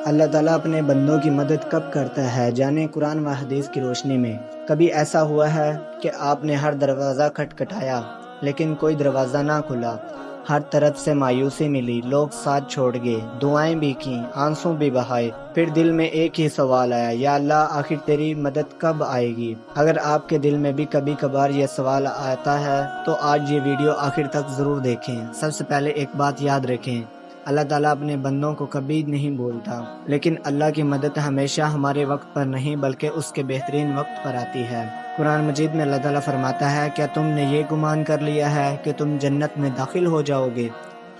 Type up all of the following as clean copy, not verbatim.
اللہ تعالیٰ اپنے بندوں کی مدد کب کرتا ہے، جانیں قرآن و حدیث کی روشنی میں۔ کبھی ایسا ہوا ہے کہ آپ نے ہر دروازہ کھٹکھٹایا لیکن کوئی دروازہ نہ کھلا، ہر طرف سے مایوسی ملی، لوگ ساتھ چھوڑ گئے، دعائیں بھی کیں، آنسوں بھی بہائے، پھر دل میں ایک ہی سوال آیا، یا اللہ آخر تیری مدد کب آئے گی؟ اگر آپ کے دل میں بھی کبھی کبھار یہ سوال آتا ہے تو آج یہ ویڈیو آخر تک ضرور دیکھیں۔ سب سے پہلے ایک بات یاد رکھیں، اللہ تعالیٰ اپنے بندوں کو کبھی نہیں بھولتا، لیکن اللہ کی مدد ہمیشہ ہمارے وقت پر نہیں بلکہ اس کے بہترین وقت پر آتی ہے۔ قرآن مجید میں اللہ تعالیٰ فرماتا ہے، کیا تم نے یہ گمان کر لیا ہے کہ تم جنت میں داخل ہو جاؤ گے،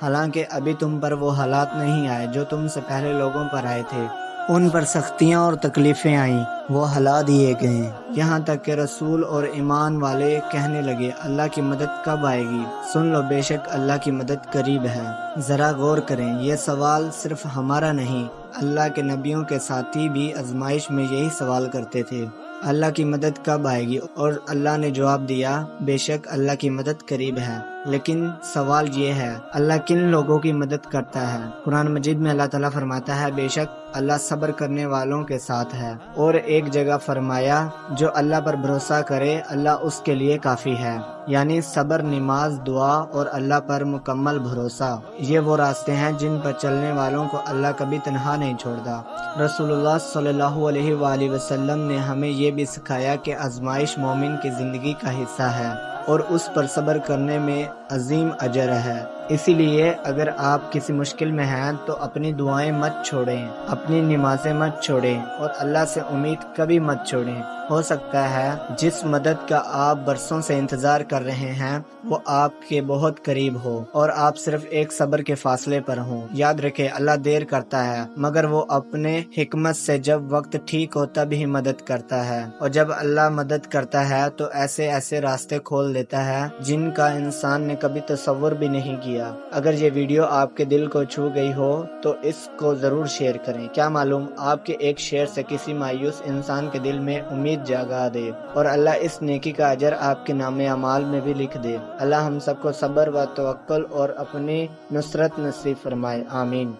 حالانکہ ابھی تم پر وہ حالات نہیں آئے جو تم سے پہلے لوگوں پر آئے تھے۔ ان پر سختیاں اور تکلیفیں آئیں، وہ ہلا دیے گئے، یہاں تک کہ رسول اور ایمان والے کہنے لگے اللہ کی مدد کب آئے گی؟ سن لو، بے شک اللہ کی مدد قریب ہے۔ ذرا غور کریں، یہ سوال صرف ہمارا نہیں، اللہ کے نبیوں کے ساتھی بھی آزمائش میں یہی سوال کرتے تھے، اللہ کی مدد کب آئے گی؟ اور اللہ نے جواب دیا، بے شک اللہ کی مدد قریب ہے۔ لیکن سوال یہ ہے، اللہ کن لوگوں کی مدد کرتا ہے؟ قرآن مجید میں اللہ تعالیٰ فرماتا ہے، بے شک اللہ صبر کرنے والوں کے ساتھ ہے، اور ایک جگہ فرمایا، جو اللہ پر بھروسہ کرے اللہ اس کے لیے کافی ہے، یعنی صبر، نماز، دعا اور اللہ پر مکمل بھروسہ، یہ وہ راستے ہیں جن پر چلنے والوں کو اللہ کبھی تنہا نہیں چھوڑتا۔ رسول اللہ صلی اللہ علیہ وآلہ وسلم نے ہمیں یہ بھی سکھایا کہ آزمائش مومن کی زندگی کا حصہ ہے اور اس پر صبر کرنے میں عظیم اجر ہے۔ اسی لیے اگر آپ کسی مشکل میں ہیں تو اپنی دعائیں مت چھوڑیں، اپنی نمازیں مت چھوڑیں اور اللہ سے امید کبھی مت چھوڑیں۔ ہو سکتا ہے جس مدد کا آپ برسوں سے انتظار کر رہے ہیں وہ آپ کے بہت قریب ہو اور آپ صرف ایک صبر کے فاصلے پر ہوں۔ یاد رکھیں، اللہ دیر کرتا ہے مگر وہ اپنے حکمت سے جب وقت ٹھیک ہو تب ہی مدد کرتا ہے، اور جب اللہ مدد کرتا ہے تو ایسے ایسے راستے کھول دیتا ہے جن کا انسان نے کبھی تصور بھی نہیں کیا۔ اگر یہ ویڈیو آپ کے دل کو چھو گئی ہو تو اس کو ضرور شیئر کریں، کیا معلوم آپ کے ایک شیئر سے کسی مایوس انسان کے دل میں امید جگا دے اور اللہ اس نیکی کا اجر آپ کے نام اعمال میں بھی لکھ دے۔ اللہ ہم سب کو صبر و توکل اور اپنی نصرت نصیب فرمائے، آمین۔